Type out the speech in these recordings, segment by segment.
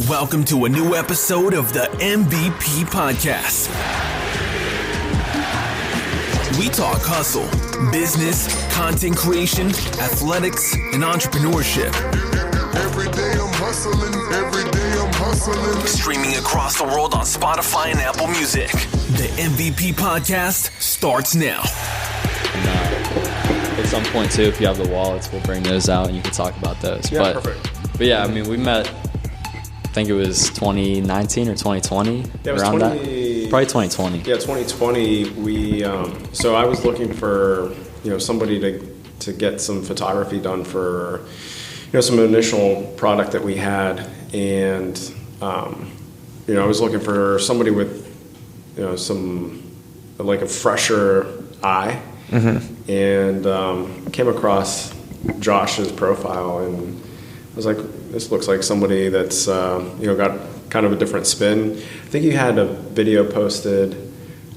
Welcome to a new episode of the MVP Podcast. We talk hustle, business, content creation, athletics, and entrepreneurship. Every day I'm hustling, every day I'm hustling. Streaming across the world on Spotify and Apple Music. The MVP Podcast starts now. At some point, too, if you have the wallets, we'll bring those out and you can talk about those. Yeah, perfect. But yeah, I mean, we met, I think it was 2019 or 2020. Yeah, it was around 20, that. Probably 2020. Yeah, 2020. We so I was looking for somebody to get some photography done for some initial product that we had, and I was looking for somebody with some like a fresher eye, and came across Josh's profile, and I was like, this looks like somebody that's got kind of a different spin. I think he had a video posted,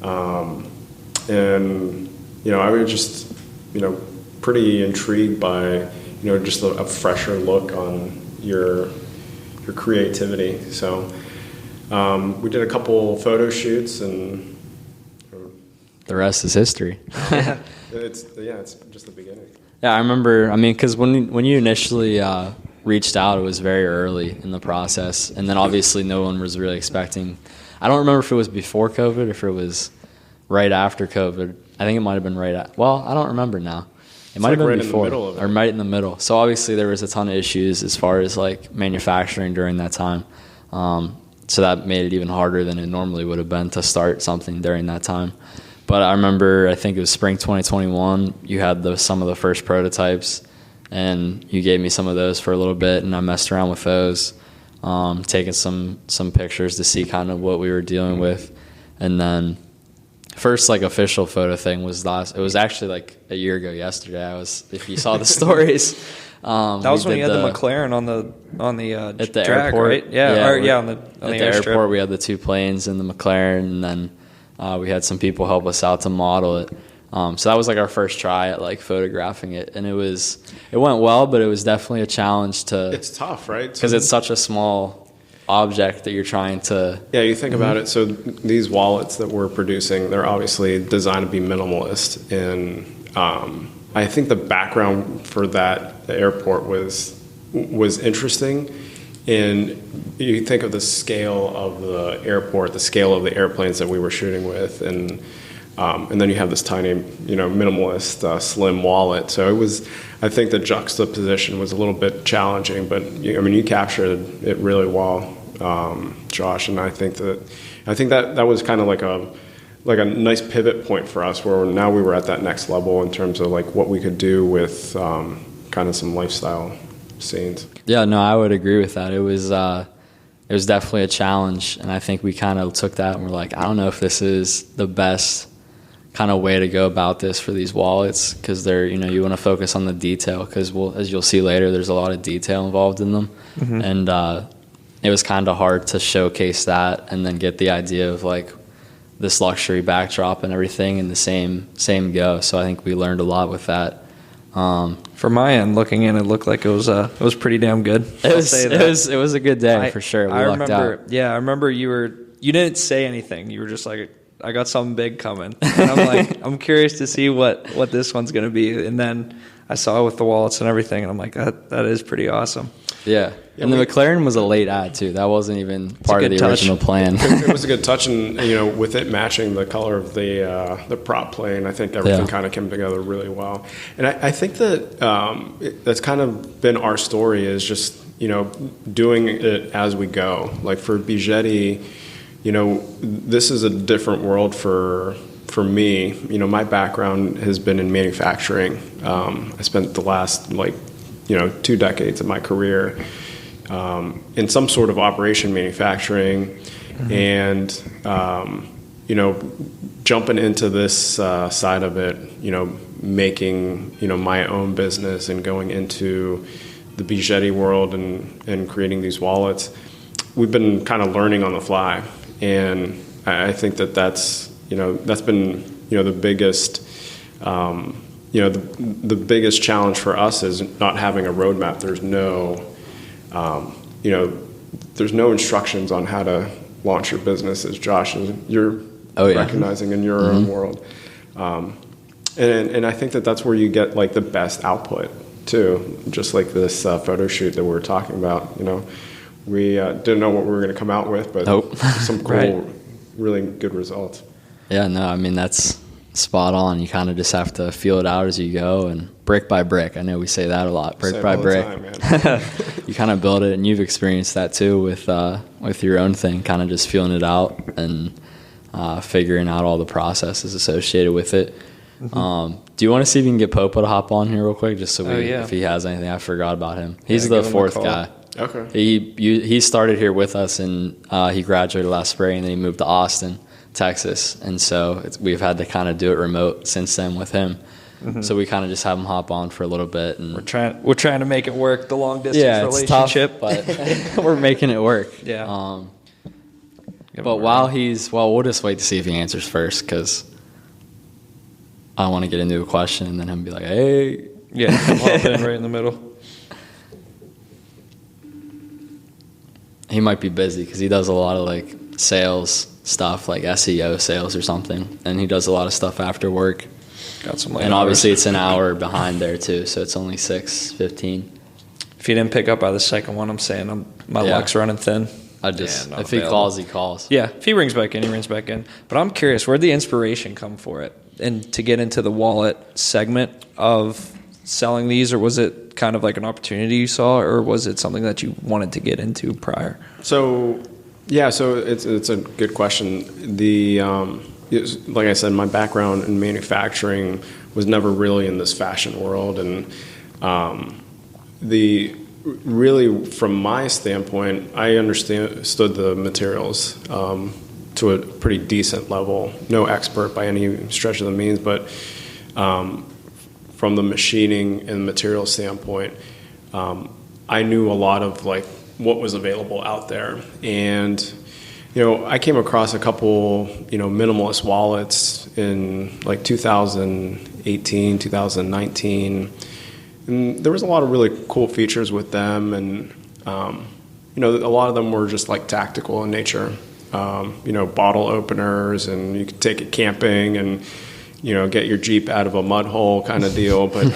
and I was just pretty intrigued by just a fresher look on your creativity. So we did a couple photo shoots, and the rest is history. it's just the beginning. Yeah, I remember. I mean, because when you initially reached out, it was very early in the process, and then obviously no one was really expecting. I don't remember if it was before COVID or if it was right after COVID. I think it might have been right at. Well, I don't remember now. It might have been right before, in the middle of it. or right in the middle. So obviously there was a ton of issues as far as like manufacturing during that time. So that made it even harder than it normally would have been to start something during that time. But I remember, I think it was spring 2021. You had some of the first prototypes, and you gave me some of those for a little bit, and I messed around with those, taking some pictures to see kind of what we were dealing with, and then first like official photo thing was it was actually like a year ago yesterday. If you saw the stories, that was when you had the McLaren on the at the track, airport, right? On the airport. We had the two planes and the McLaren, and then we had some people help us out to model it. So that was like our first try at like photographing it, and it went well, but it was definitely a challenge to. It's tough, right? Because it's such a small object that you're trying to. Yeah, you think about it. So these wallets that we're producing, they're obviously designed to be minimalist, and I think the background for that, the airport, was interesting. And you think of the scale of the airport, the scale of the airplanes that we were shooting with, and then you have this tiny, minimalist, slim wallet. So I think the juxtaposition was a little bit challenging, but you captured it really well, Josh. And I think that was kind of like a nice pivot point for us, where now we were at that next level in terms of like what we could do with kind of some lifestyle scenes. Yeah, no, I would agree with that. It was definitely a challenge, and I think we kind of took that and we're like, I don't know if this is the best kind of way to go about this for these wallets, because they're you want to focus on the detail, because as you'll see later, there's a lot of detail involved in them, and it was kind of hard to showcase that and then get the idea of like this luxury backdrop and everything in the same go. So I think we learned a lot with that. From my end, looking in, it looked like it was pretty damn good. It was a good day for sure. I remember you didn't say anything. You were just like, I got something big coming, and I'm like, I'm curious to see what this one's going to be. And then I saw it with the wallets and everything, and I'm like, that is pretty awesome. Yeah. And the McLaren was a late add too. That wasn't even part of the original plan. It was a good touch, and with it matching the color of the prop plane, I think everything kind of came together really well. And I think that that's kind of been our story, is just doing it as we go. Like for Bejeti, this is a different world for me. My background has been in manufacturing. I spent the last 2 decades of my career in some sort of operation manufacturing, and jumping into this side of it, making my own business and going into the Bejeti world and creating these wallets. We've been kind of learning on the fly, and I think that's been the biggest. The biggest challenge for us is not having a roadmap. There's no, there's no instructions on how to launch your business, as Josh is you're recognizing in your own world. And I think that that's where you get like the best output too. Just like this photo shoot that we were talking about, you know, we didn't know what we were going to come out with, but some cool, really good results. Yeah, no, I mean, that's spot on. You kind of just have to feel it out as you go, and brick by brick. I know we say that a lot, brick by brick. You kind of build it, and you've experienced that too with your own thing, kind of just feeling it out and figuring out all the processes associated with it. Do you want to see if you can get Popo to hop on here real quick, just so if he has anything? I forgot about him. He's the fourth guy. Okay. He started here with us, and he graduated last spring, and then he moved to Austin, Texas, and so we've had to kind of do it remote since then with him. So we kind of just have him hop on for a little bit, and we're trying to make it work, the long distance relationship. It's tough, but we're making it work. Yeah. But while we'll just wait to see if he answers first, because I want to get into a question and then him be like, "Hey, yeah, hop in right in the middle." He might be busy because he does a lot of like sales stuff, like SEO sales or something, and he does a lot of stuff after work. Got some late hours. Obviously it's an hour behind there too, so it's only 6:15. If he didn't pick up by the second one, I'm saying my luck's running thin. If he calls, he calls. Yeah, if he rings back in, he rings back in. But I'm curious, where'd the inspiration come for it, and to get into the wallet segment of selling these, or was it kind of like an opportunity you saw, or was it something that you wanted to get into prior? So it's a good question. Like I said, my background in manufacturing was never really in this fashion world, and really from my standpoint, I understood the materials to a pretty decent level. No expert by any stretch of the means, but from the machining and material standpoint, I knew a lot of like what was available out there. And I came across a couple minimalist wallets in like 2018, 2019, and there was a lot of really cool features with them, and a lot of them were just like tactical in nature. Bottle openers, and you could take it camping and get your Jeep out of a mud hole kind of deal. But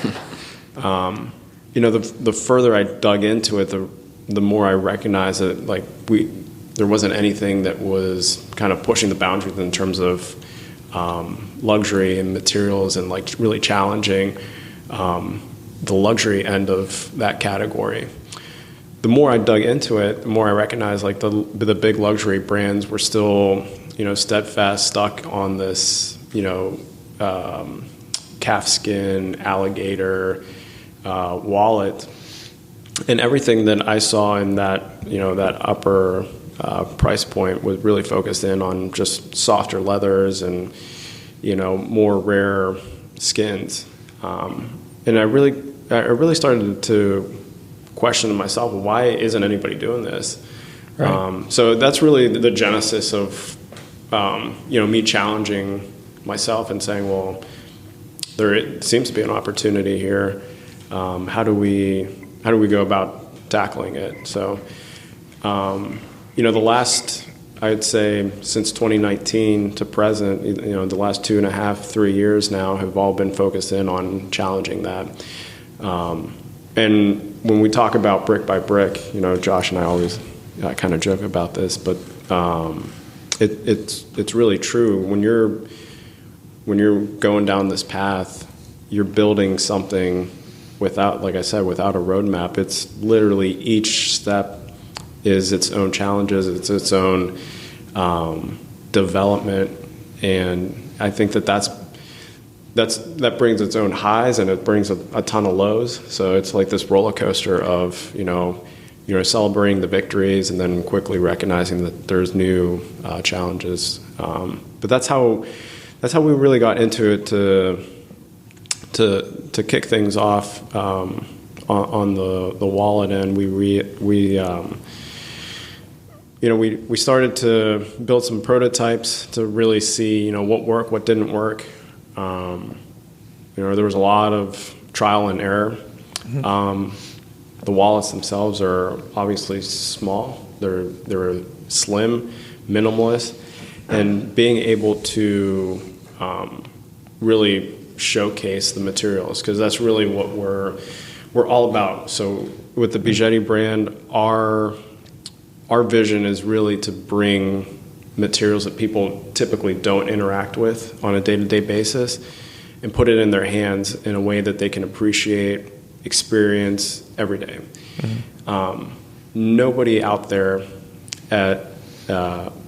the further I dug into it, the more I recognized that like there wasn't anything that was kind of pushing the boundaries in terms of luxury and materials, and like really challenging the luxury end of that category. The more I dug into it, the more I recognized like the big luxury brands were still steadfast, stuck on this calfskin alligator wallet, and everything that I saw in that that upper price point was really focused in on just softer leathers and more rare skins, and I really started to question myself, why isn't anybody doing this? Right. So that's really the genesis of me challenging myself and saying, well, there seems to be an opportunity here. How do we go about tackling it? So the last, I'd say since 2019 to present, the last 2.5, 3 years now have all been focused in on challenging that. And when we talk about brick by brick, Josh and I always kind of joke about this, but it's really true. When you're going down this path, you're building something without, like I said, without a roadmap. It's literally each step is its own challenges, it's its own development, and I think that brings its own highs, and it brings a ton of lows. So it's like this roller coaster of celebrating the victories and then quickly recognizing that there's new challenges. But that's how we really got into it to kick things off on the wallet end. We started to build some prototypes to really see what worked, what didn't work. There was a lot of trial and error. The wallets themselves are obviously small, They're slim, minimalist, and being able to really showcase the materials, because that's really what we're all about. So with the Bejeti brand, our vision is really to bring materials that people typically don't interact with on a day-to-day basis and put it in their hands in a way that they can appreciate, experience every day. Mm-hmm. Nobody out there at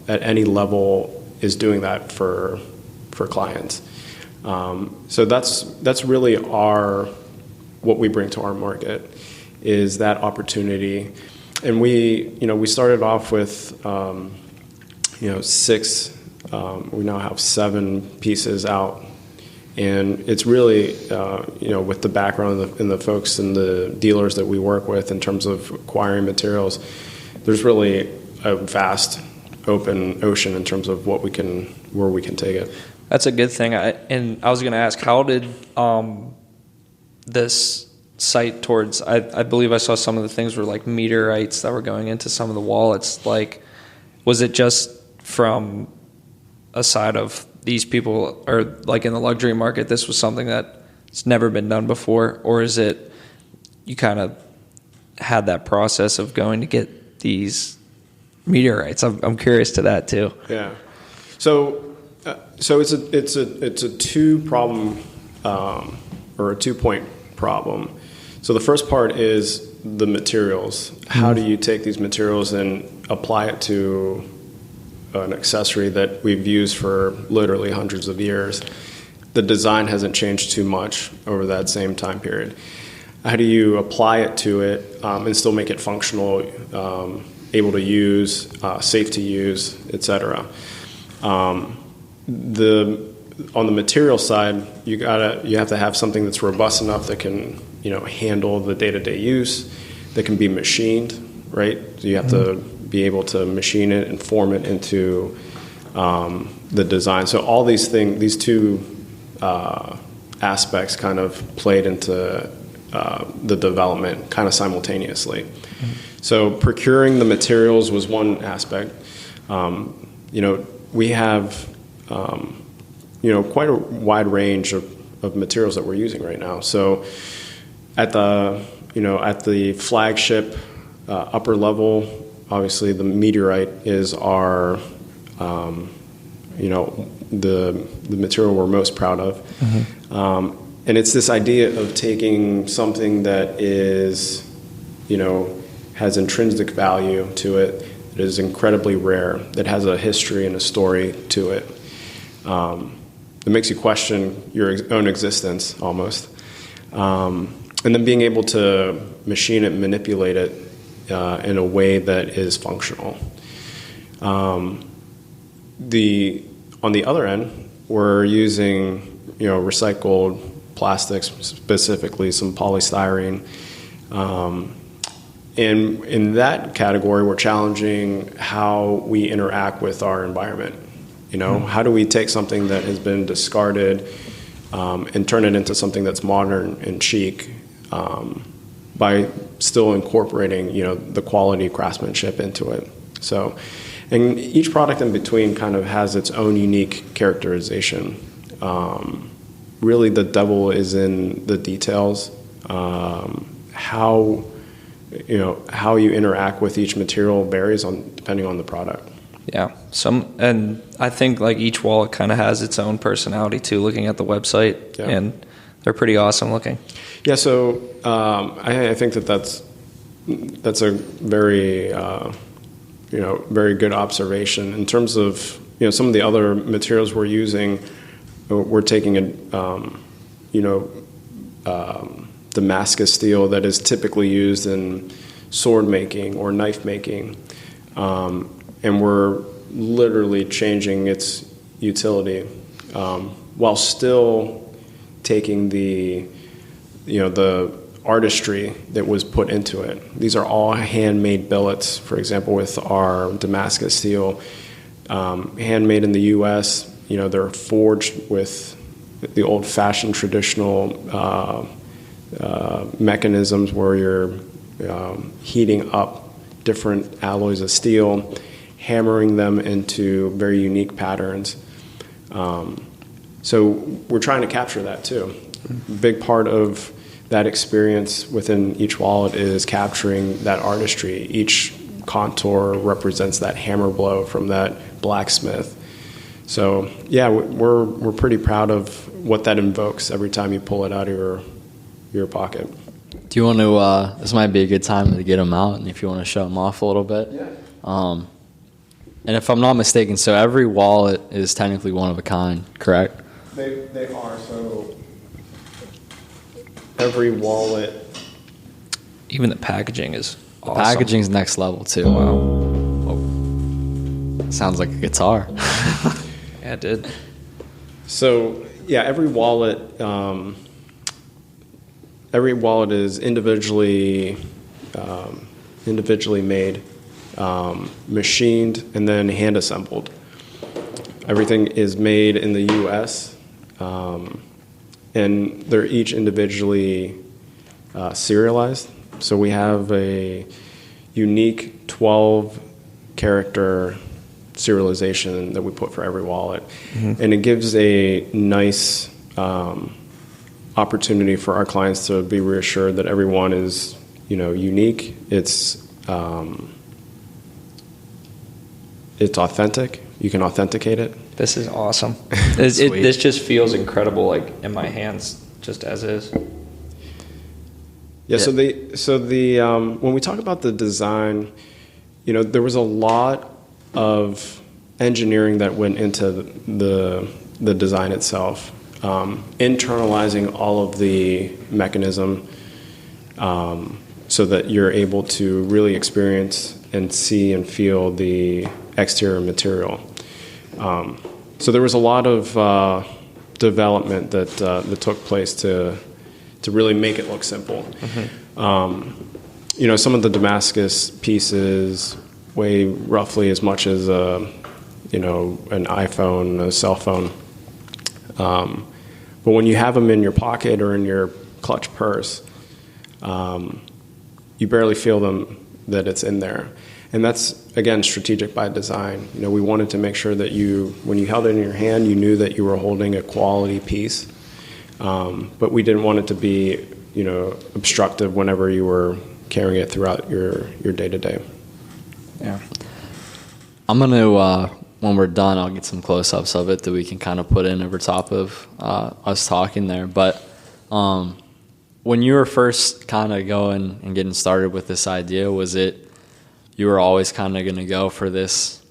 any level is doing that for clients. So that's really what we bring to our market, is that opportunity. And we started off with 6. We now have 7 pieces out, and it's really with the background and the folks and the dealers that we work with in terms of acquiring materials, there's really a vast open ocean in terms of where we can take it. That's a good thing. And I was going to ask, how did this site towards, I believe I saw some of the things were like meteorites that were going into some of the wallets. Like, was it just from a side of these people, or like in the luxury market, this was something that's never been done before? Or is it you kind of had that process of going to get these meteorites? I'm curious to that too. Yeah. So it's a 2-problem or a 2-point problem. So the first part is the materials. How do you take these materials and apply it to an accessory that we've used for literally hundreds of years? The design hasn't changed too much over that same time period. How do you apply it to it and still make it functional, able to use, safe to use, etc.? On the material side, you have to have something that's robust enough that can handle the day-to-day use, that can be machined, right? So you have to be able to machine it and form it into the design. So all these things, these 2 aspects kind of played into the development kind of simultaneously. So procuring the materials was one aspect. We have quite a wide range of materials that we're using right now. So at the flagship upper level, obviously the meteorite is our the material we're most proud of. Mm-hmm. And it's this idea of taking something that is has intrinsic value to it, that is incredibly rare, that has a history and a story to it. It makes you question your own existence almost. And then being able to machine it, manipulate it in a way that is functional. On the other end, we're using recycled plastics, specifically some polystyrene. And in that category, we're challenging how we interact with our environment. How do we take something that has been discarded and turn it into something that's modern and chic by still incorporating, the quality craftsmanship into it. So, and each product in between kind of has its own unique characterization. Really, the devil is in the details. How you interact with each material varies depending on the product. Yeah. And I think like each wallet kind of has its own personality too, looking at the website, and they're pretty awesome looking. Yeah. So I think that's a very very good observation in terms of some of the other materials we're using. We're taking Damascus steel that is typically used in sword making or knife making, and we're literally changing its utility while still taking the artistry that was put into it. These are all handmade billets. For example, with our Damascus steel, handmade in the U.S. They're forged with the old-fashioned traditional mechanisms where you're heating up different alloys of steel, hammering them into very unique patterns. So we're trying to capture that too. A big part of that experience within each wallet is capturing that artistry. Each contour represents that hammer blow from that blacksmith. So yeah, we're pretty proud of what that invokes every time you pull it out of your pocket. Do you want to? This might be a good time to get them out, and if you want to show them off a little bit. Yeah. And if I'm not mistaken, so every wallet is technically one of a kind, correct? They are. So every wallet. Even the packaging is awesome. Packaging's next level too. Wow. Oh. Sounds like a guitar. Yeah, it did. So yeah, every wallet is individually made, machined, and then hand assembled. Everything is made in the U.S. And they're each individually serialized. So we have a unique 12-character serialization that we put for every wallet. Mm-hmm. And it gives a nice opportunity for our clients to be reassured that everyone is, unique. It's authentic. You can authenticate it. This is awesome. This just feels incredible, like in my hands, just as is. Yeah. So the when we talk about the design, there was a lot of engineering that went into the design itself, internalizing all of the mechanism, so that you're able to really experience and see and feel the exterior material. So there was a lot of development that took place to really make it look simple. Mm-hmm. Some of the Damascus pieces weigh roughly as much as an iPhone, a cell phone. But when you have them in your pocket or in your clutch purse, you barely feel them that it's in there. And that's, again, strategic by design. We wanted to make sure that when you held it in your hand, you knew that you were holding a quality piece. But we didn't want it to be, obstructive whenever you were carrying it throughout your day-to-day. Yeah. I'm going to, when we're done, I'll get some close-ups of it that we can kind of put in over top of us talking there. But when you were first kind of going and getting started with this idea, was it you were always kind of going to go for this?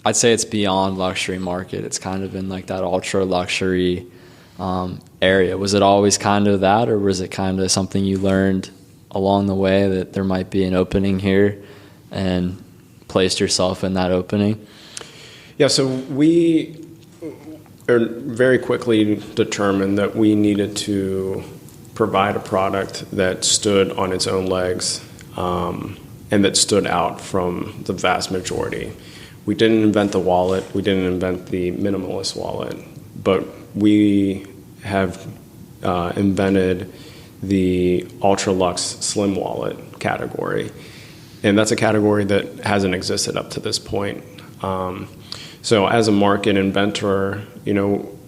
I'd say it's beyond luxury market. It's kind of in like that ultra luxury area. Was it always kind of that, or was it kind of something you learned along the way that there might be an opening here and placed yourself in that opening? Yeah, so we very quickly determined that we needed to provide a product that stood on its own legs, and that stood out from the vast majority. We didn't invent the wallet. We didn't invent the minimalist wallet, but we have invented the ultra luxe slim wallet category, and that's a category that hasn't existed up to this point. So as a market inventor,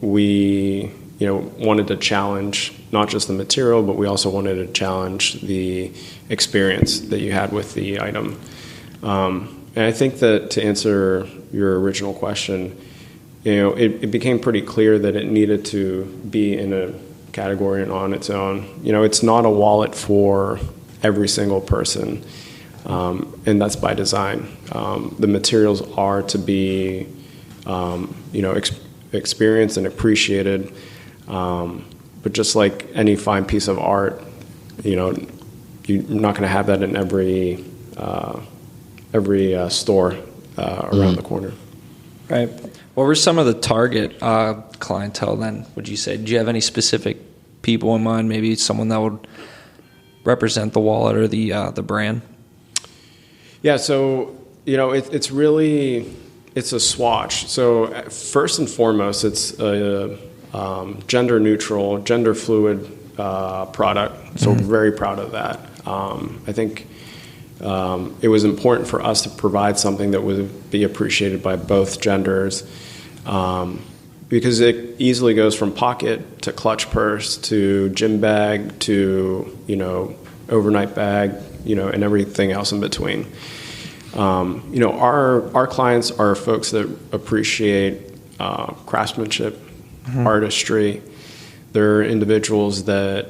we wanted to challenge not just the material, but we also wanted to challenge the experience that you had with the item. And I think that to answer your original question, it became pretty clear that it needed to be in a category and on its own. It's not a wallet for every single person, and that's by design. The materials are to be, experienced and appreciated. But just like any fine piece of art, you're not going to have that in every store around the corner. Right. What were some of the target clientele then, would you say? Do you have any specific people in mind, maybe someone that would represent the wallet or the brand? Yeah, so, it's a swatch. So first and foremost, it's a gender neutral, gender fluid product. So we're very proud of that. I think it was important for us to provide something that would be appreciated by both genders, because it easily goes from pocket to clutch purse to gym bag to, overnight bag, and everything else in between. Our clients are folks that appreciate craftsmanship, artistry. They're individuals that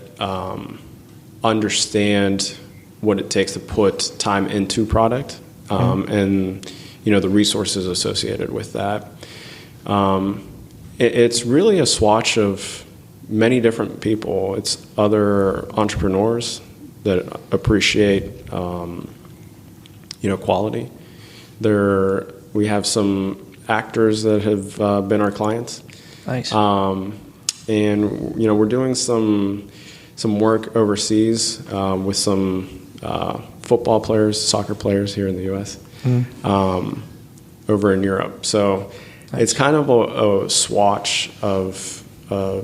understand what it takes to put time into product, and the resources associated with that. It's really a swatch of many different people. It's other entrepreneurs that appreciate quality. We have some actors that have been our clients. Nice. And we're doing some work overseas with some football players, soccer players here in the U.S. Over in Europe. So it's kind of a swatch of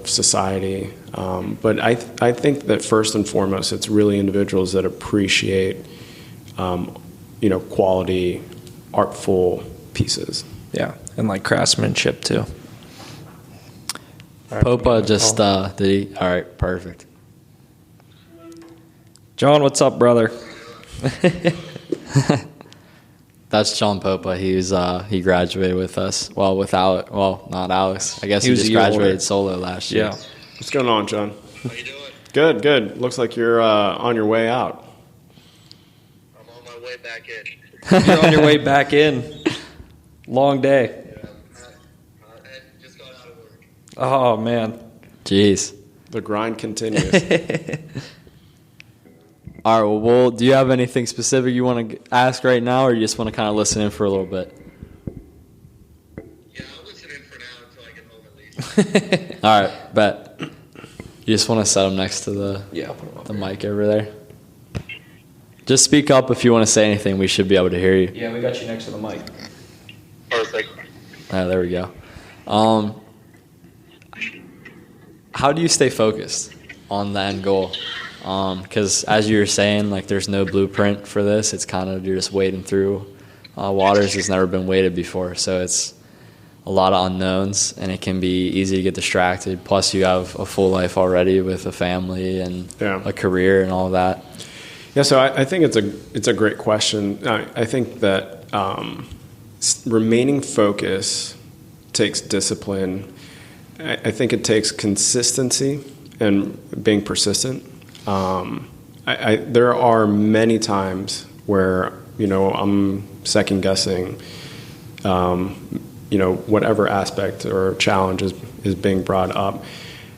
society. But I think that first and foremost, it's really individuals that appreciate quality, artful pieces. Yeah, and like craftsmanship too. Popa just did he? All right, perfect. John, what's up, brother? That's John Popa. He graduated with us. Well, not Alex. I guess he was just a year graduated older. solo last year. Yeah. What's going on, John? How you doing? Good. Looks like you're on your way out. I'm on my way back in. You're on your way back in. Long day. Yeah, I just got out of work. Oh, man. Jeez. The grind continues. All right. Well, do you have anything specific you want to ask right now, or you just want to kind of listen in for a little bit? Yeah, I'll listen in for now until I get home at least. All right. Bet. You just want to set them next to the Yeah, I'll put 'em up the here. mic over there. Just speak up if you want to say anything. We should be able to hear you. Yeah, we got you next to the mic. Perfect. There we go. How do you stay focused on the end goal? Because as you were saying, like there's no blueprint for this. It's kind of you're just wading through waters that's never been waded before. So it's a lot of unknowns, and it can be easy to get distracted. Plus, you have a full life already with a family and a career and all of that. Yeah, so I think it's a great question. I think that remaining focused takes discipline. I think it takes consistency and being persistent. There are many times where I'm second guessing, whatever aspect or challenge is being brought up,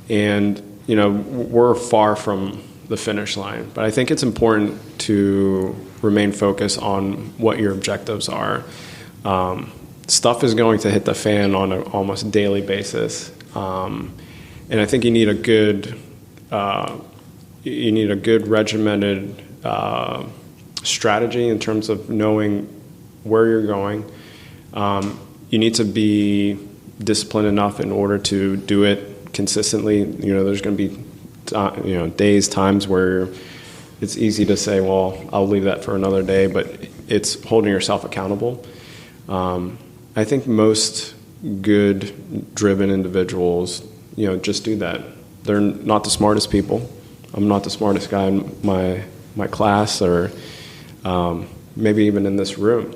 and we're far from the finish line. But I think it's important to remain focused on what your objectives are. Stuff is going to hit the fan on an almost daily basis, and I think you need a good regimented strategy in terms of knowing where you're going. You need to be disciplined enough in order to do it consistently. There's going to be days, times where it's easy to say, well, I'll leave that for another day, but it's holding yourself accountable. I think most good driven individuals, just do that. They're not the smartest people. I'm not the smartest guy in my class or maybe even in this room.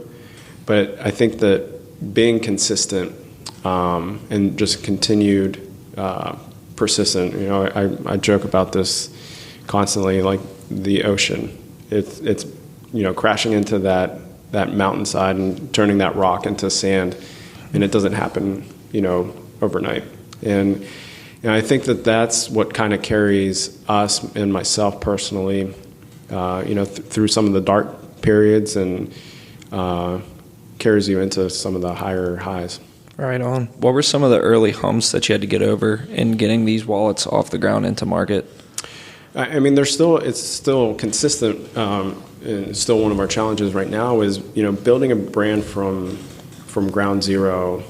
But I think that being consistent and just continued persistent. I joke about this constantly, like the ocean. It's crashing into that mountainside and turning that rock into sand, and it doesn't happen overnight. And I think that that's what kind of carries us and myself personally, through some of the dark periods and carries you into some of the higher highs. Right on. What were some of the early humps that you had to get over in getting these wallets off the ground into market? I mean, it's still consistent, and still one of our challenges right now is, building a brand from ground zero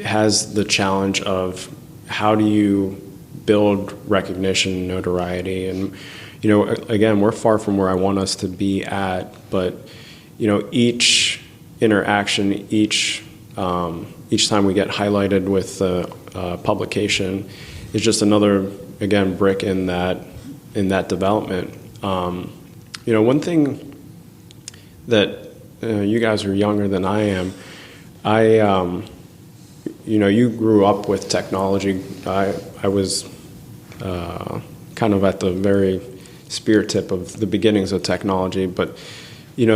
has the challenge of how do you build recognition, notoriety, and again, we're far from where I want us to be at, but, each interaction, each time we get highlighted with publication is just another, again, brick in that development. One thing that you guys are younger than I am. You grew up with technology. I was kind of at the very spear tip of the beginnings of technology, but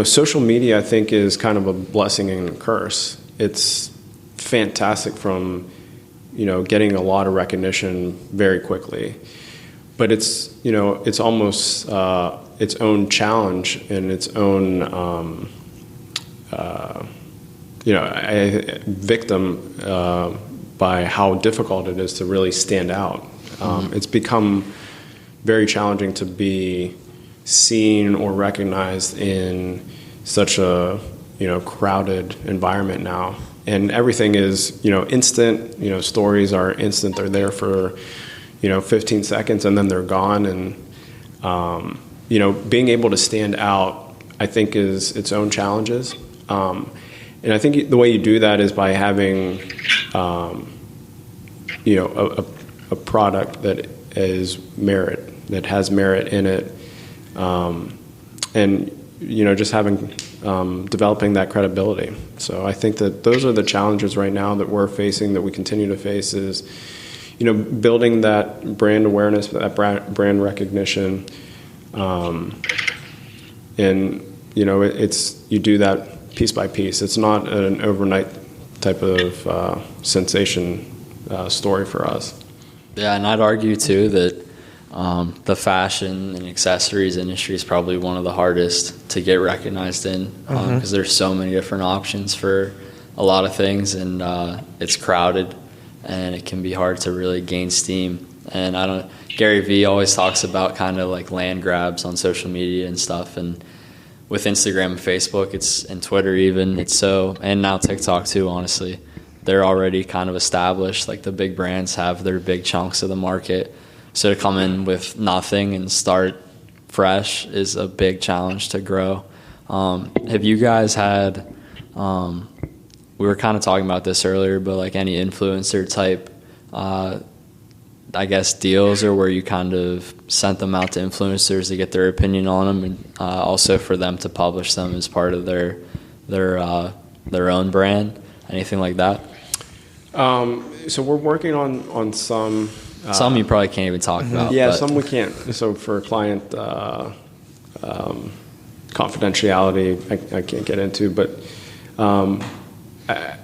social media, I think, is kind of a blessing and a curse. It's fantastic from getting a lot of recognition very quickly, but it's almost its own challenge and its own victim by how difficult it is to really stand out. It's become very challenging to be seen or recognized in such a crowded environment now, and everything is instant. Stories are instant; they're there for 15 seconds and then they're gone. And being able to stand out, I think, is its own challenges. And I think the way you do that is by having a product that is that has merit in it, and just having developing that credibility. So I think that those are the challenges right now that we're facing, that we continue to face, is building that brand awareness, that brand recognition, and you do that piece by piece. It's not an overnight type of sensation story for us. Yeah, and I'd argue too that the fashion and accessories industry is probably one of the hardest to get recognized in, because there's so many different options for a lot of things, and it's crowded, and it can be hard to really gain steam. And Gary Vee always talks about kind of like land grabs on social media and stuff, and with Instagram and Facebook, and Twitter even, and now TikTok too, honestly. They're already kind of established. Like, the big brands have their big chunks of the market. So to come in with nothing and start fresh is a big challenge to grow. Have you guys had, we were kind of talking about this earlier, but like any influencer type, deals, or where you kind of sent them out to influencers to get their opinion on them, and also for them to publish them as part of their own brand? Anything like that? So we're working on some. Some you probably can't even talk about. Yeah, some we can't. So for client confidentiality, I can't get into, but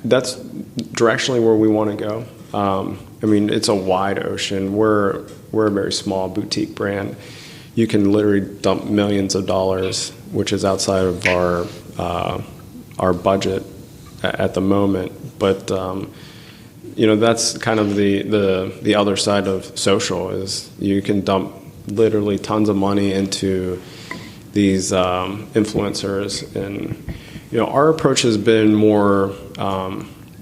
that's directionally where we want to go. It's a wide ocean. We're a very small boutique brand. You can literally dump millions of dollars, which is outside of our budget at the moment. But that's kind of the other side of social, is you can dump literally tons of money into these influencers. And our approach has been more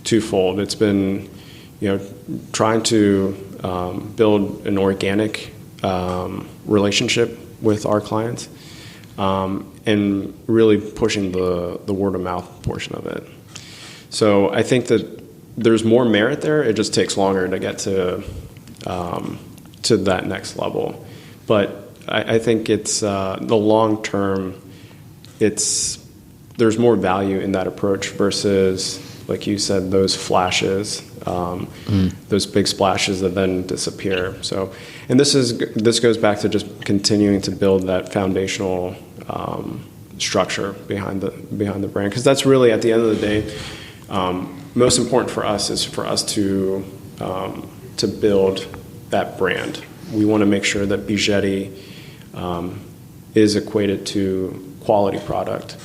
twofold. It's been trying to build an organic relationship with our clients, and really pushing the word of mouth portion of it. So I think that there's more merit there. It just takes longer to get to that next level. But I think it's the long term. There's more value in that approach versus, like you said, those flashes, those big splashes that then disappear. So, and this goes back to just continuing to build that foundational structure behind the brand, because that's really, at the end of the day, most important for us is for us to build that brand. We want to make sure that Bejeti is equated to quality product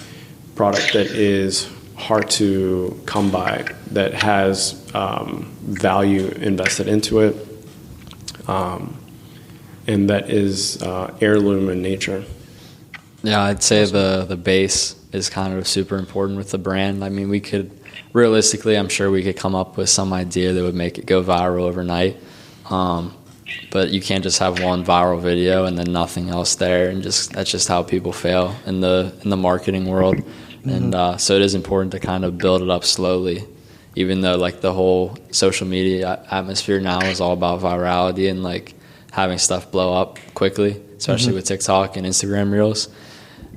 that is hard to come by, that has value invested into it, and that is heirloom in nature. Yeah, I'd say the base is kind of super important with the brand. I mean, realistically, I'm sure we could come up with some idea that would make it go viral overnight. But you can't just have one viral video and then nothing else there, and that's just how people fail in the marketing world. And so it is important to kind of build it up slowly, even though like the whole social media atmosphere now is all about virality and like having stuff blow up quickly, especially with TikTok and Instagram Reels.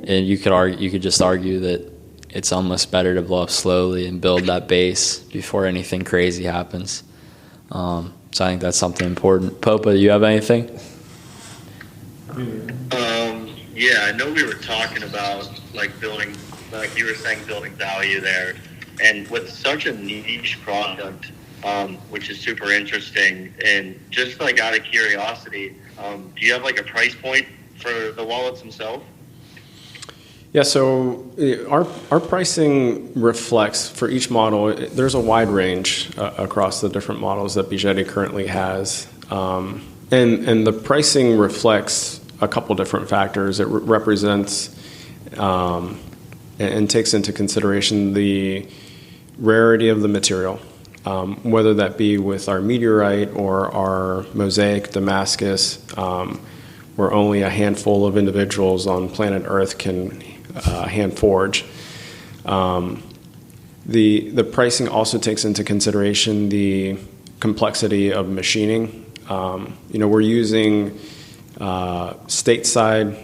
And you could just argue that it's almost better to blow up slowly and build that base before anything crazy happens. So I think that's something important. Popa, do you have anything? Yeah, I know we were talking about like building, like you were saying, building value there, and with such a niche product, which is super interesting. And just like out of curiosity, do you have like a price point for the wallets themselves? Yeah, so our pricing reflects for each model. There's a wide range across the different models that Bejeti currently has, and the pricing reflects a couple different factors. It represents and takes into consideration the rarity of the material, whether that be with our meteorite or our mosaic Damascus, where only a handful of individuals on planet Earth can hand forge. The pricing also takes into consideration the complexity of machining. We're using stateside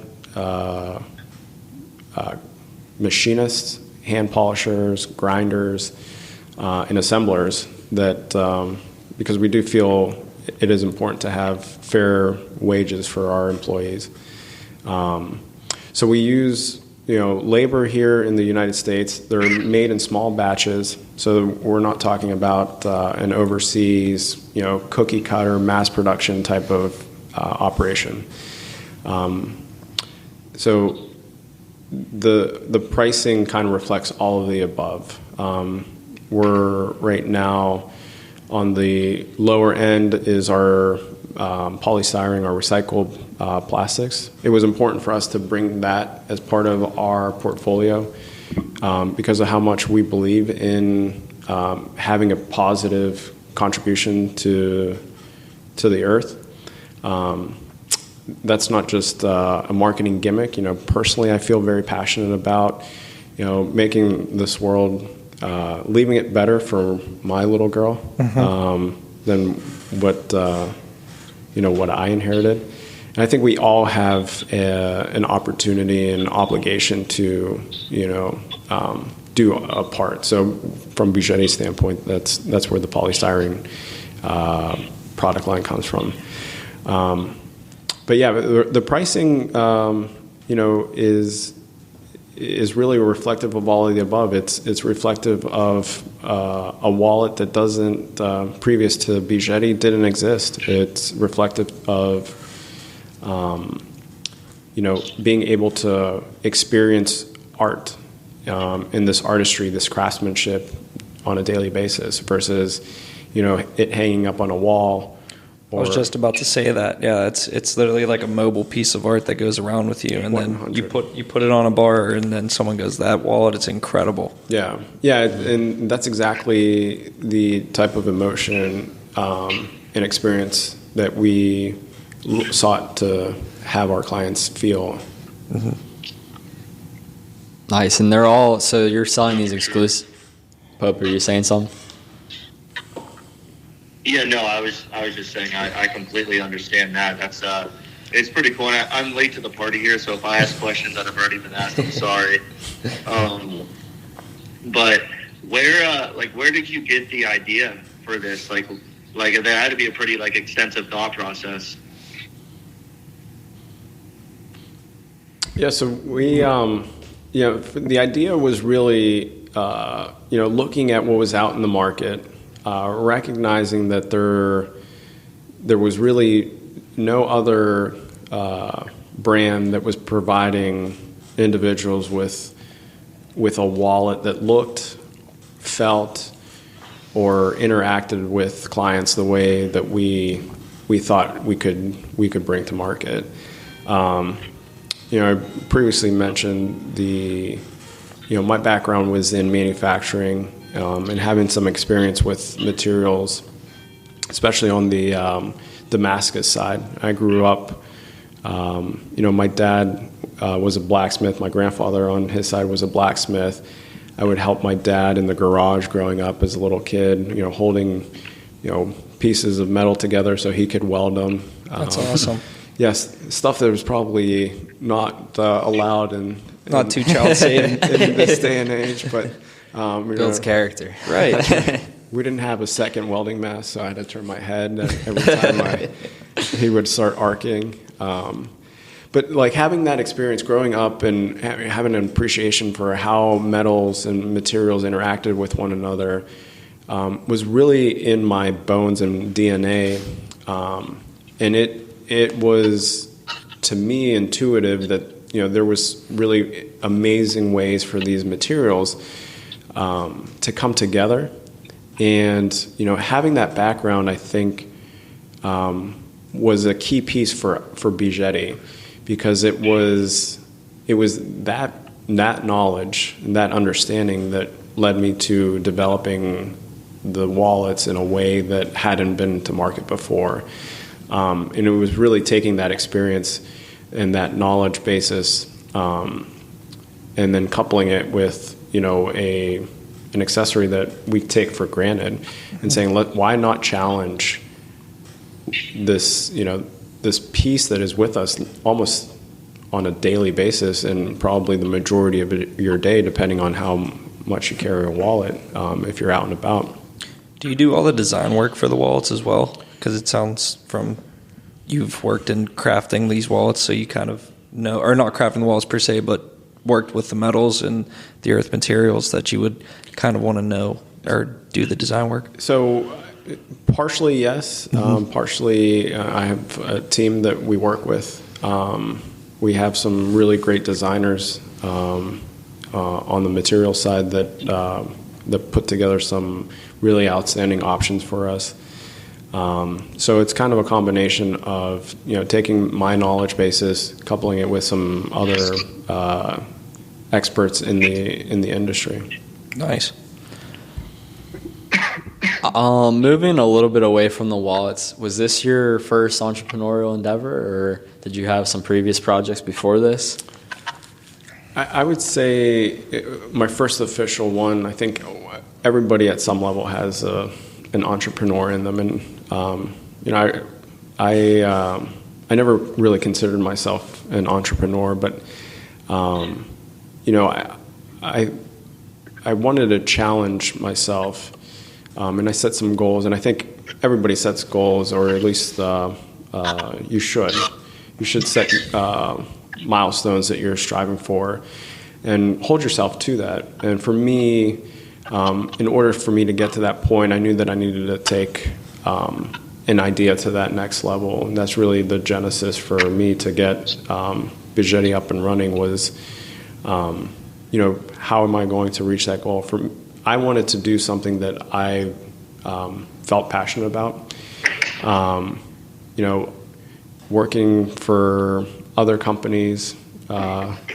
machinists, hand polishers, grinders, and assemblers that because we do feel it is important to have fair wages for our employees. So we use labor here in the United States. They're made in small batches, so we're not talking about an overseas, cookie cutter mass production type of operation. So the pricing kind of reflects all of the above. We're right now on the lower end is our polystyrene or recycled plastics. It was important for us to bring that as part of our portfolio because of how much we believe in having a positive contribution to the earth. That's not just a marketing gimmick. Personally, I feel very passionate about making this world, leaving it better for my little girl than what what I inherited. And I think we all have an opportunity and obligation to do a part. So from Bejeti's standpoint, that's where the polystyrene product line comes from. But yeah, the pricing is really reflective of all of the above. It's reflective of a wallet that doesn't previous to Bejeti didn't exist. It's reflective of being able to experience art in this artistry, this craftsmanship on a daily basis versus it hanging up on a wall. I was just about to say that. Yeah, it's literally like a mobile piece of art that goes around with you, and 100. Then you put it on a bar, and then someone goes, "That wallet, it's incredible." Yeah, and that's exactly the type of emotion and experience that we sought to have our clients feel. Nice, and so you're selling these exclusive. Pope, are you saying something? Yeah, no, I was just saying I completely understand that. That's it's pretty cool. And I'm late to the party here, so if I ask questions that have already been asked, I'm sorry. But where did you get the idea for this? Like there had to be a pretty extensive thought process. Yeah, so we the idea was really looking at what was out in the market. Recognizing that there was really no other brand that was providing individuals with a wallet that looked, felt, or interacted with clients the way that we thought we could bring to market. I previously mentioned my background was in manufacturing. And having some experience with materials, especially on the Damascus side. I grew up, my dad was a blacksmith. My grandfather on his side was a blacksmith. I would help my dad in the garage growing up as a little kid, holding, pieces of metal together so he could weld them. That's awesome. Yes, stuff that was probably not allowed not too child safe in this day and age, but builds character. Right. We didn't have a second welding mess, so I had to turn my head every time he would start arcing. But like having that experience growing up and having an appreciation for how metals and materials interacted with one another was really in my bones and DNA. And it was, to me, intuitive that, there was really amazing ways for these materials to come together. And, having that background, I think, was a key piece for Bejeti, because it was that knowledge and that understanding that led me to developing the wallets in a way that hadn't been to market before. And it was really taking that experience and that knowledge basis, and then coupling it with, an accessory that we take for granted, and saying, why not challenge this, this piece that is with us almost on a daily basis, and probably the majority of your day, depending on how much you carry a wallet, if you're out and about. Do you do all the design work for the wallets as well? Because it sounds from you've worked in crafting these wallets, so you kind of know, or not crafting the wallets per se, but worked with the metals and the earth materials that you would kind of want to know or do the design work? So partially, yes. Partially, I have a team that we work with. We have some really great designers on the material side that put together some really outstanding options for us. So it's kind of a combination of taking my knowledge basis, coupling it with some other experts in the industry. Nice. Moving a little bit away from the wallets, was this your first entrepreneurial endeavor, or did you have some previous projects before this? I would say my first official one. I think everybody at some level has an entrepreneur in them, and I never really considered myself an entrepreneur, but I wanted to challenge myself, and I set some goals, and I think everybody sets goals, or at least you should set milestones that you're striving for and hold yourself to that. And for me, in order for me to get to that point, I knew that I needed to take an idea to that next level. And that's really the genesis for me to get Bejeti up and running was, how am I going to reach that goal? I wanted to do something that I felt passionate about. Working for other companies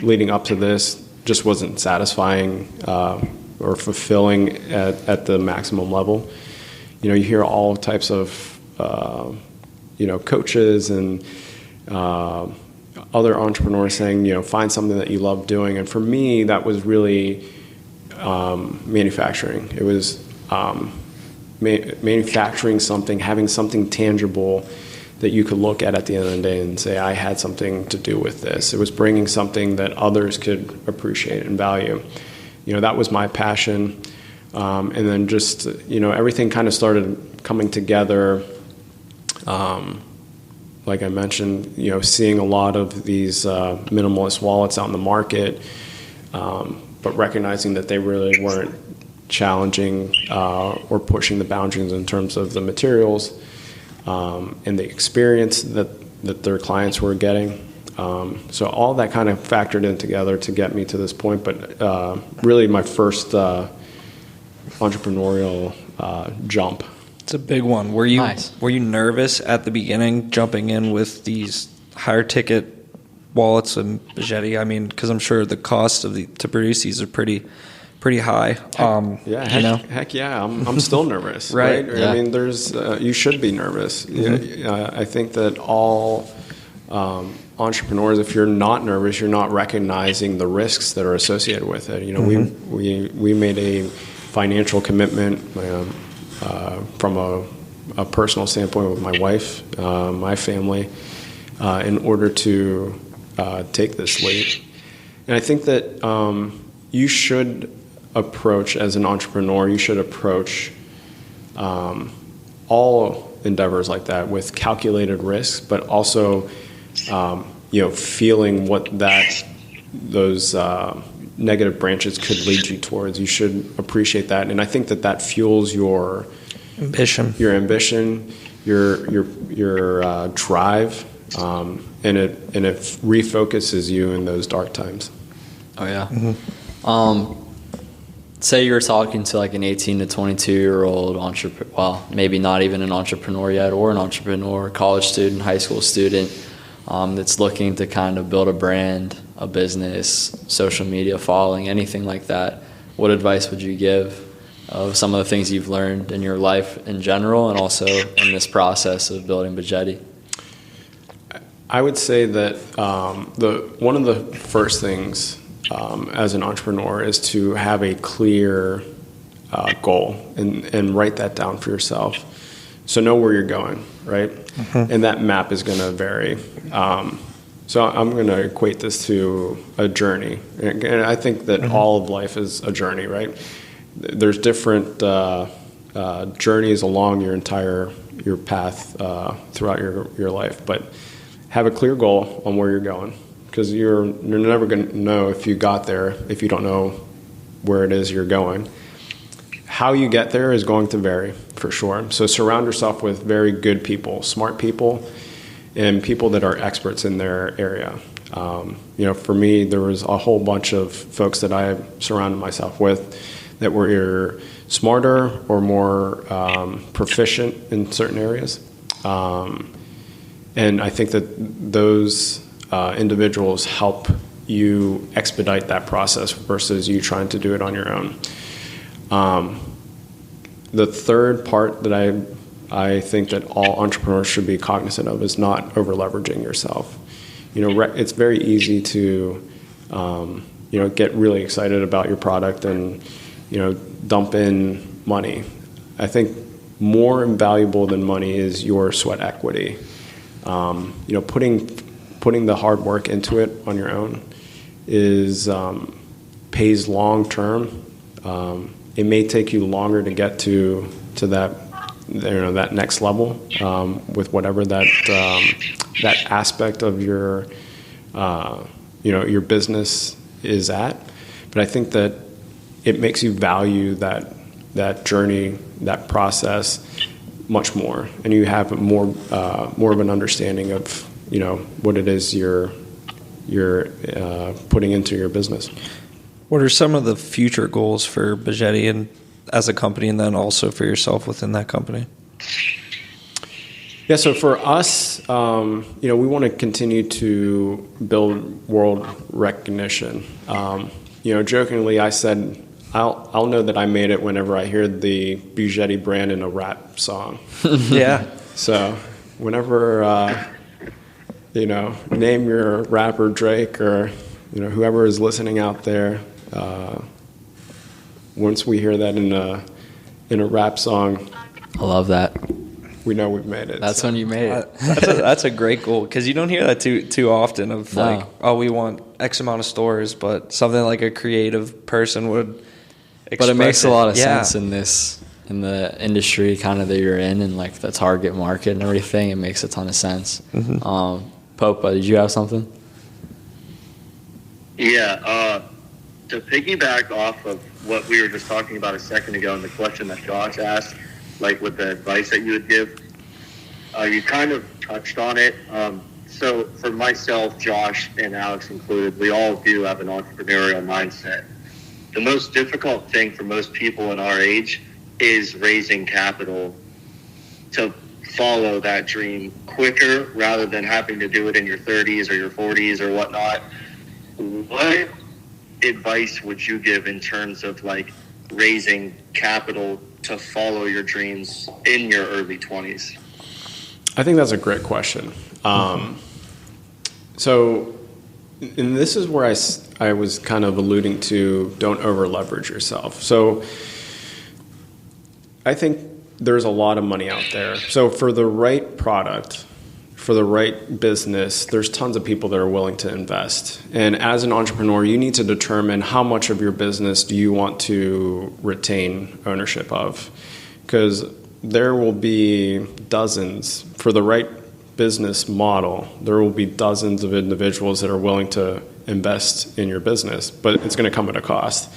leading up to this just wasn't satisfying or fulfilling at the maximum level. You hear all types of coaches and other entrepreneurs saying, find something that you love doing. And for me, that was really manufacturing. It was manufacturing something, having something tangible that you could look at the end of the day and say, I had something to do with this. It was bringing something that others could appreciate and value. That was my passion. And then just, everything kind of started coming together. Like I mentioned, seeing a lot of these minimalist wallets out in the market, but recognizing that they really weren't challenging or pushing the boundaries in terms of the materials and the experience that their clients were getting. So all that kind of factored in together to get me to this point. But really my first entrepreneurial jump. It's a big one. Were you nervous at the beginning jumping in with these higher ticket wallets and Bejeti? I mean, because I'm sure the cost to produce these are pretty pretty high. Heck yeah, I'm still nervous, Right. Yeah. I mean, there's you should be nervous. I think that all entrepreneurs, if you're not nervous, you're not recognizing the risks that are associated with it. We made a financial commitment from a personal standpoint with my wife, my family, in order to take this leap. And I think that you should approach, as an entrepreneur, you should approach all endeavors like that with calculated risks, but also feeling what those negative branches could lead you towards. You should appreciate that, and I think that fuels your ambition, your drive, and it refocuses you in those dark times. Oh yeah. Say you're talking to like an 18 to 22-year-old entrepreneur, well, maybe not even an entrepreneur yet, or an entrepreneur, college student, high school student, that's looking to kind of build a brand, a business, social media following, anything like that. What advice would you give of some of the things you've learned in your life in general, and also in this process of building Bejeti? I would say that one of the first things as an entrepreneur is to have a clear goal and write that down for yourself. So know where you're going, right? Mm-hmm. And that map is going to vary. So I'm going to equate this to a journey. And I think that all of life is a journey, right? There's different journeys along your path throughout your life, but have a clear goal on where you're going, because you're never going to know if you got there if you don't know where it is you're going. How you get there is going to vary, for sure. So surround yourself with very good people, smart people, and people that are experts in their area. For me, there was a whole bunch of folks that I surrounded myself with that were either smarter or more proficient in certain areas. And I think that those individuals help you expedite that process versus you trying to do it on your own. The third part that I think that all entrepreneurs should be cognizant of is not over-leveraging yourself. It's very easy to get really excited about your product and dump in money. I think more invaluable than money is your sweat equity. Putting the hard work into it on your own pays long term. It may take you longer to get to that next level with whatever that aspect of your business is at. But I think that it makes you value that journey, that process, much more, and you have more of an understanding of what it is you're putting into your business. What are some of the future goals for Bejeti and as a company, and then also for yourself within that company? Yeah, so for us, we want to continue to build world recognition. Jokingly, I said, I'll know that I made it whenever I hear the Bejeti brand in a rap song. Yeah. So whenever, name your rapper Drake or, whoever is listening out there, once we hear that in a rap song, I love that. We know we've made it. That's when you made it. That's a great goal, because you don't hear that too often of we want X amount of stores, but something like a creative person would express. But it makes a lot of sense in the industry kind of that you're in, and like the target market and everything. It makes a ton of sense. Mm-hmm. Popa, did you have something? Yeah, to piggyback off of what we were just talking about a second ago and the question that Josh asked, like with the advice that you would give, you kind of touched on it. So for myself, Josh, and Alex included, we all do have an entrepreneurial mindset. The most difficult thing for most people in our age is raising capital to follow that dream quicker rather than having to do it in your 30s or your 40s or whatnot. What advice would you give in terms of like raising capital to follow your dreams in your early 20s? I think that's a great question. So, and this is where I was kind of alluding to, don't over leverage yourself. So I think there's a lot of money out there. So for the right product, for the right business, there's tons of people that are willing to invest. And as an entrepreneur, you need to determine how much of your business do you want to retain ownership of. Because there will be dozens, for the right business model, there will be dozens of individuals that are willing to invest in your business, but it's going to come at a cost.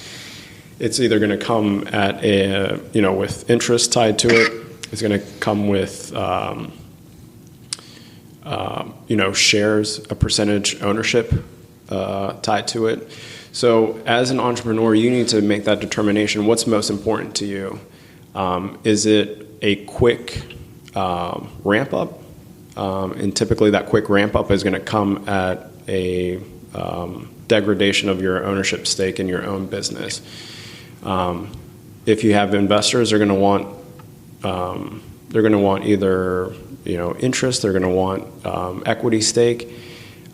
It's either going to come at with interest tied to it. It's going to come with, shares, a percentage ownership tied to it. So as an entrepreneur, you need to make that determination. What's most important to you? Is it a quick ramp up? And typically that quick ramp up is going to come at a degradation of your ownership stake in your own business. If you have investors, they're going to want either interest, they're going to want equity stake.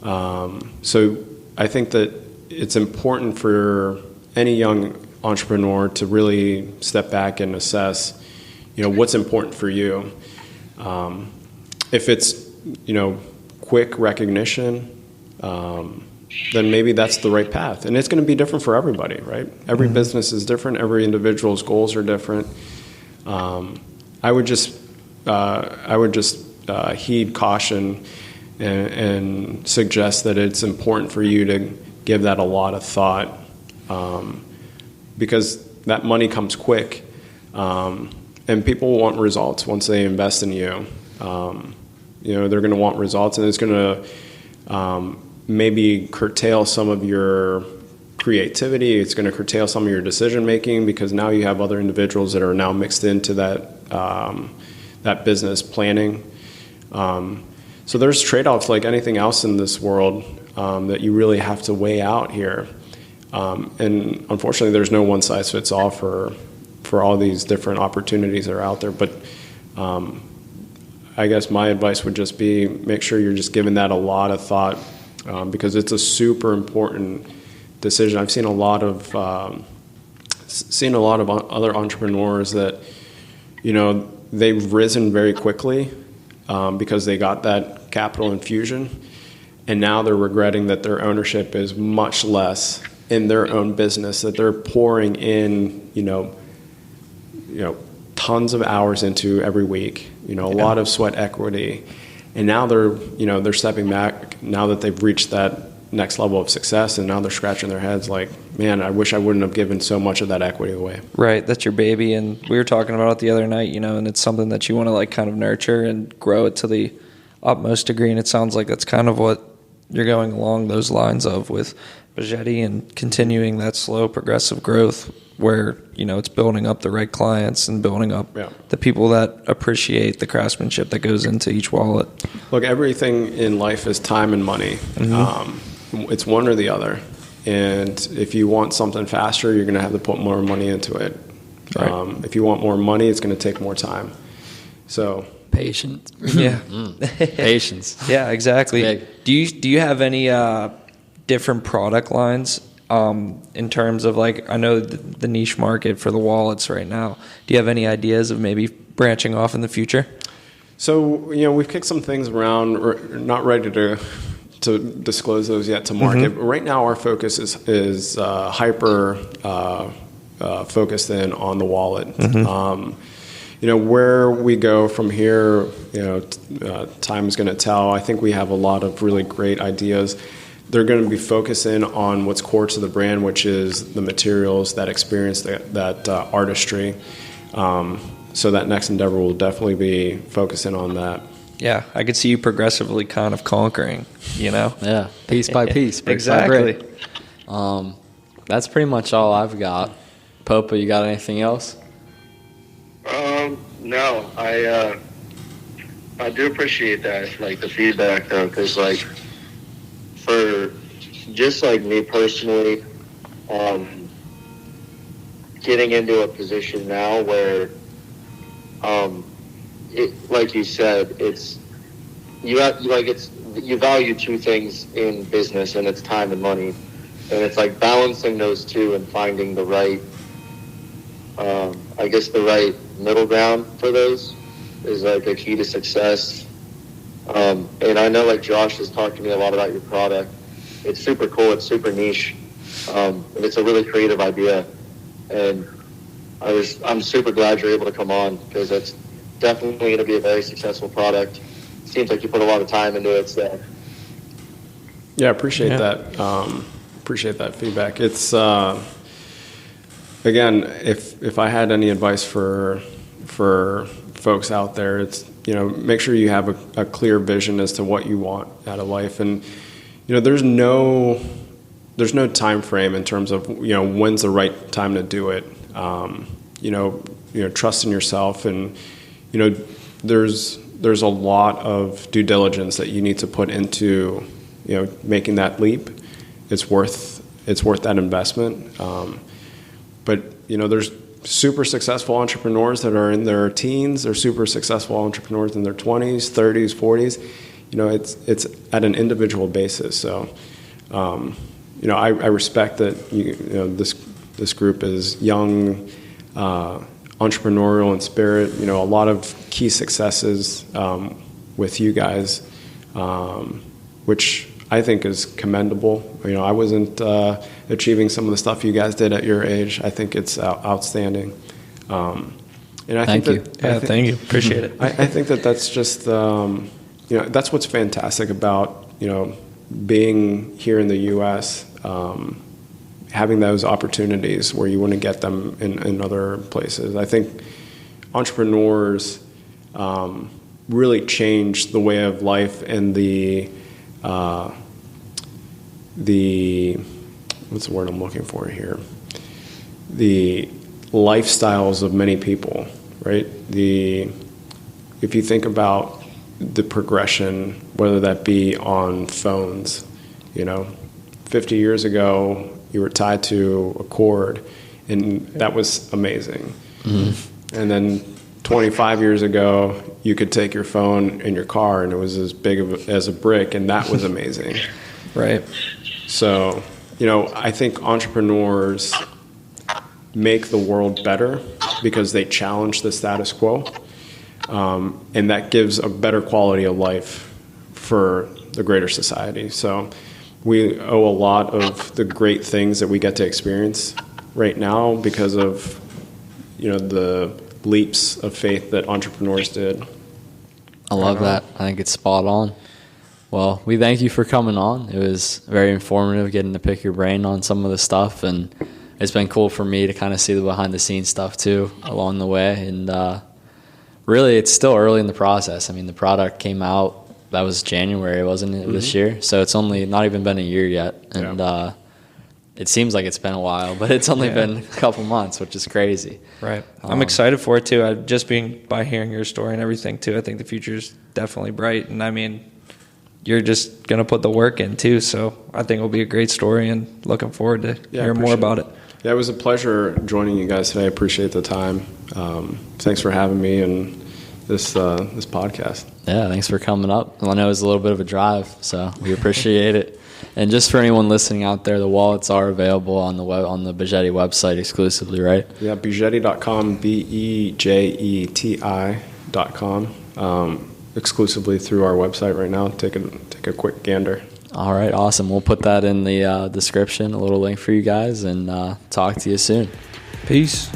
So I think that it's important for any young entrepreneur to really step back and assess, what's important for you. If it's, quick recognition, then maybe that's the right path. And it's going to be different for everybody, right? Every business is different. Every individual's goals are different. I would just heed caution and suggest that it's important for you to give that a lot of thought, because that money comes quick, and people want results once they invest in you. They're going to want results, and it's going to maybe curtail some of your creativity. It's going to curtail some of your decision making, because now you have other individuals that are now mixed into that business planning. So there's trade-offs like anything else in this world that you really have to weigh out here. And unfortunately, there's no one size fits all for all these different opportunities that are out there. But I guess my advice would just be make sure you're just giving that a lot of thought, because it's a super important decision. I've seen a lot of other entrepreneurs that they've risen very quickly because they got that capital infusion, and now they're regretting that their ownership is much less in their own business, that they're pouring in tons of hours into every week, a lot of sweat equity. And now they're stepping back now that they've reached that next level of success, and now they're scratching their heads like, man, I wish I wouldn't have given so much of that equity away. Right, that's your baby, and we were talking about it the other night, and it's something that you want to kind of nurture and grow it to the utmost degree, and it sounds like that's kind of what you're going along those lines of with Bejeti, and continuing that slow progressive growth where it's building up the right clients and building up the people that appreciate the craftsmanship that goes into each wallet. Look, everything in life is time and money. It's one or the other, and if you want something faster, you're going to have to put more money into it. Right. If you want more money, it's going to take more time. So patience. Patience. Yeah, exactly. Do you have any different product lines in terms of, I know the niche market for the wallets right now? Do you have any ideas of maybe branching off in the future? So we've kicked some things around. We're not ready to disclose those yet to market. But right now, our focus is hyper focused in on the wallet. Where we go from here, time is going to tell. I think we have a lot of really great ideas. They're going to be focusing on what's core to the brand, which is the materials, that experience, that artistry. So that next endeavor will definitely be focusing on that. Yeah, I could see you progressively kind of conquering, Yeah, piece by piece. Exactly. By brick. That's pretty much all I've got. Popa, you got anything else? No, I do appreciate that, the feedback though, because for just me personally, getting into a position now where, like you said, you value two things in business, and it's time and money, and it's like balancing those two and finding the right, the right middle ground for those is like a key to success. And I know like Josh has talked to me a lot about your product. It's super cool. It's super niche. And it's a really creative idea. And I'm super glad you're able to come on, because it's definitely going to be a very successful product. Seems like you put a lot of time into it. So. Yeah, appreciate that. Appreciate that feedback. It's again, if I had any advice for folks out there, it's, make sure you have a clear vision as to what you want out of life, and there's no time frame in terms of when's the right time to do it. Trust in yourself, and there's a lot of due diligence that you need to put into making that leap. It's worth that investment. But there's super successful entrepreneurs that are in their teens. There's super successful entrepreneurs in their 20s, 30s, 40s. It's at an individual basis. So, I respect that this group is young, entrepreneurial in spirit. A lot of key successes with you guys, which I think is commendable. I wasn't achieving some of the stuff you guys did at your age. I think it's outstanding. And I thank you. Thank you. Appreciate it. I think that's just that's what's fantastic about being here in the U.S. Having those opportunities where you wouldn't get them in other places. I think entrepreneurs really change the way of life and the what's the word I'm looking for here? The lifestyles of many people, right? If you think about the progression, whether that be on phones, 50 years ago, you were tied to a cord, and that was amazing. Mm-hmm. And then 25 years ago, you could take your phone in your car, and it was as big as a brick, and that was amazing. Right. So, I think entrepreneurs make the world better because they challenge the status quo, and that gives a better quality of life for the greater society. So we owe a lot of the great things that we get to experience right now because of, the leaps of faith that entrepreneurs did. I love that. I think it's spot on. Well, we thank you for coming on. It was very informative getting to pick your brain on some of the stuff, and it's been cool for me to kind of see the behind-the-scenes stuff too along the way. And really, it's still early in the process. I mean, the product came out, that was January, wasn't it, this year? So it's only not even been a year yet. And it seems like it's been a while, but it's only been a couple months, which is crazy. Right. I'm excited for it, too. Just by hearing your story and everything, too, I think the future's definitely bright. And, I mean, you're just going to put the work in, too. So I think it'll be a great story, and looking forward to hearing more about it. Yeah, it was a pleasure joining you guys today. I appreciate the time. Thanks for having me and this podcast. Yeah, thanks for coming up. I know it was a little bit of a drive, so we appreciate it. And just for anyone listening out there, the wallets are available on the Bejeti website exclusively, right? Yeah, Bejeti.com, Bejeti.com, exclusively through our website right now. Take a quick gander. All right, awesome. We'll put that in the description, a little link for you guys, and talk to you soon. Peace.